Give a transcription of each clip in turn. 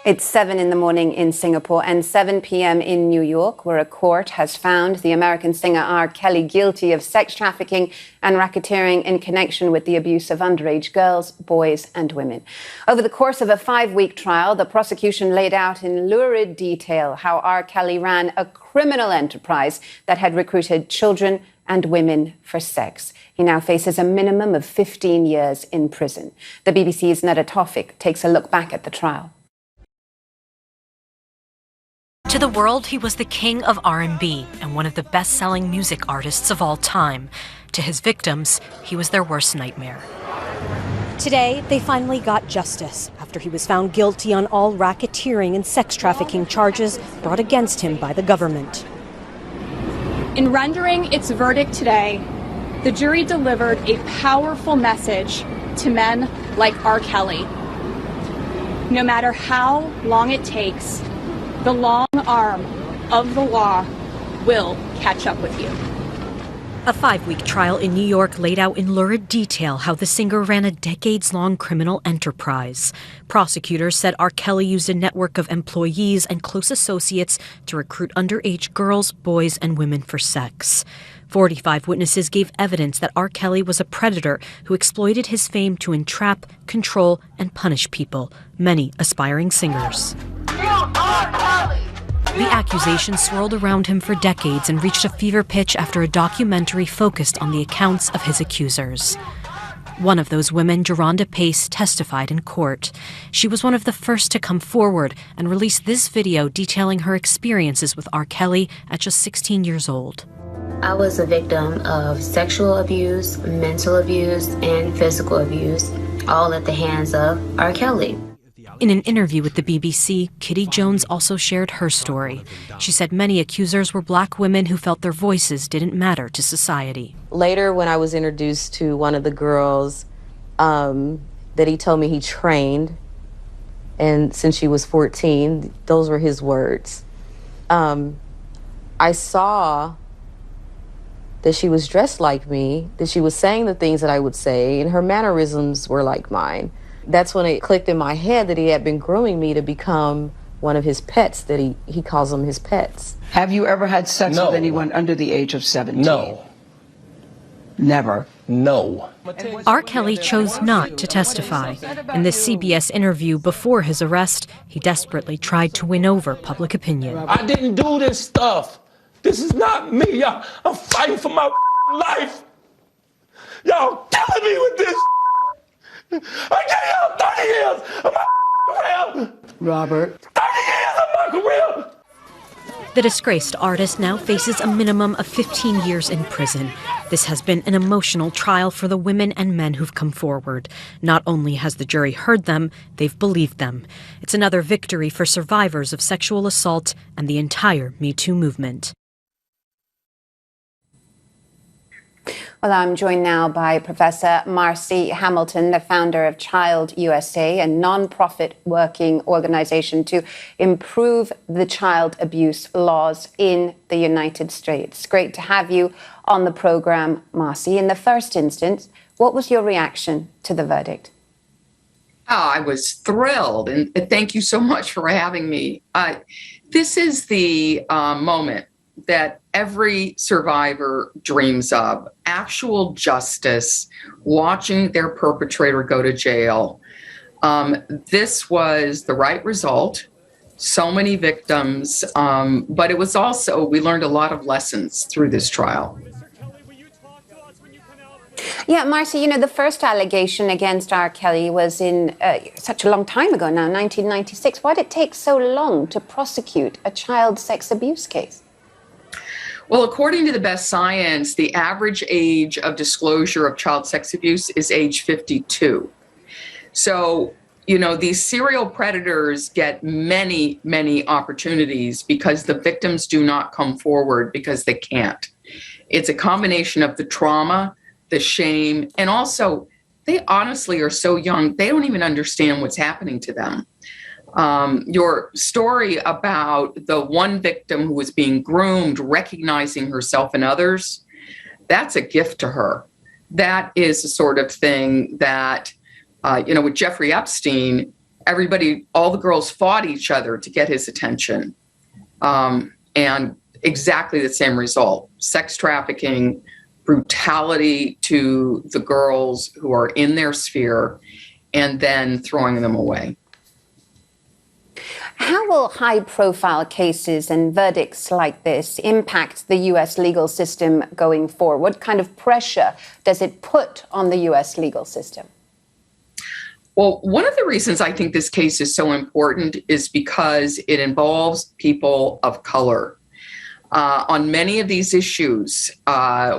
It's 7 in the morning in Singapore and 7 p.m. in New York, where a court has found the American singer R. Kelly guilty of sex trafficking and racketeering in connection with the abuse of underage girls, boys, and women. Over the course of a 5-week trial, the prosecution laid out in lurid detail how R. Kelly ran a criminal enterprise that had recruited children and women for sex. He now faces a minimum of 15 years in prison. The BBC's Nada Tawfik takes a look back at the trial. To the world, he was the king of R&B and one of the best-selling music artists of all time. To his victims, he was their worst nightmare. Today, they finally got justice after he was found guilty on all racketeering and sex trafficking charges brought against him by the government. In rendering its verdict today, the jury delivered a powerful message to men like R. Kelly. No matter how long it takes, the long arm of the law will catch up with you. A 5-week trial in New York laid out in lurid detail how the singer ran a decades-long criminal enterprise. Prosecutors said R. Kelly used a network of employees and close associates to recruit underage girls, boys, and women for sex. 45 witnesses gave evidence that R. Kelly was a predator who exploited his fame to entrap, control, and punish people, many aspiring singers. The accusations swirled around him for decades and reached a fever pitch after a documentary focused on the accounts of his accusers. One of those women, Geronda Pace, testified in court. She was one of the first to come forward and release this video detailing her experiences with R. Kelly at just 16 years old. I was a victim of sexual abuse, mental abuse, and physical abuse, all at the hands of R. Kelly. In an interview with the BBC, Kitty Jones also shared her story. She said many accusers were black women who felt their voices didn't matter to society. Later, when I was introduced to one of the girls that he told me he trained, and since she was 14, those were his words. I saw that she was dressed like me, that she was saying the things that I would say, and her mannerisms were like mine. That's when it clicked in my head that he had been grooming me to become one of his pets, that he calls them his pets. Have you ever had sex with anyone under the age of 17? No. Never? No. R. Kelly chose not to testify. In this CBS interview before his arrest, he desperately tried to win over public opinion. I didn't do this stuff. This is not me. Y'all, I'm fighting for my life. Y'all killing me with this. I gave up 30 years of my career. Robert. 30 years of my career. The disgraced artist now faces a minimum of 15 years in prison. This has been an emotional trial for the women and men who've come forward. Not only has the jury heard them, they've believed them. It's another victory for survivors of sexual assault and the entire Me Too movement. Well, I'm joined now by Professor Marcy Hamilton, the founder of Child USA, a non-profit working organization to improve the child abuse laws in the United States. Great to have you on the program, Marcy. In the first instance, what was your reaction to the verdict? Oh, I was thrilled, and thank you so much for having me. This is the moment that every survivor dreams of: actual justice, watching their perpetrator go to jail. This was the right result. So many victims, but it was also, we learned a lot of lessons through this trial. Yeah, Marcy, you know, the first allegation against R. Kelly was in such a long time ago now, 1996. Why did it take so long to prosecute a child sex abuse case? Well, according to the best science, the average age of disclosure of child sex abuse is age 52. So, you know, these serial predators get many, many opportunities because the victims do not come forward because they can't. It's a combination of the trauma, the shame, and also they honestly are so young, they don't even understand what's happening to them. Your story about the one victim who was being groomed, recognizing herself in others, that's a gift to her. That is the sort of thing that With Jeffrey Epstein, all the girls fought each other to get his attention. And exactly the same result: sex trafficking, brutality to the girls who are in their sphere, and then throwing them away. How will high-profile cases and verdicts like this impact the U.S. legal system going forward? What kind of pressure does it put on the U.S. legal system? Well, one of the reasons I think this case is so important is because it involves people of color. On many of these issues,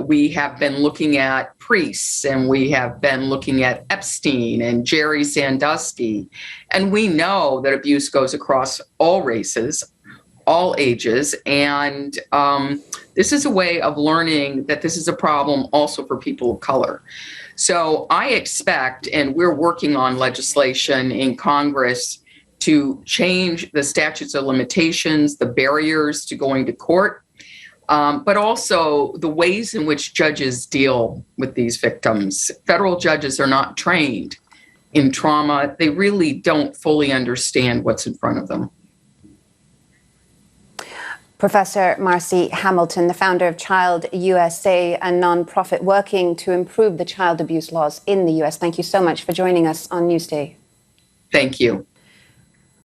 we have been looking at priests, and we have been looking at Epstein and Jerry Sandusky, and we know that abuse goes across all races, all ages, and this is a way of learning that this is a problem also for people of color. So I expect, and we're working on legislation in Congress to change the statutes of limitations, the barriers to going to court, but also the ways in which judges deal with these victims. Federal judges are not trained in trauma. They really don't fully understand what's in front of them. Professor Marcy Hamilton, the founder of Child USA, a nonprofit working to improve the child abuse laws in the U.S. Thank you so much for joining us on Newsday. Thank you.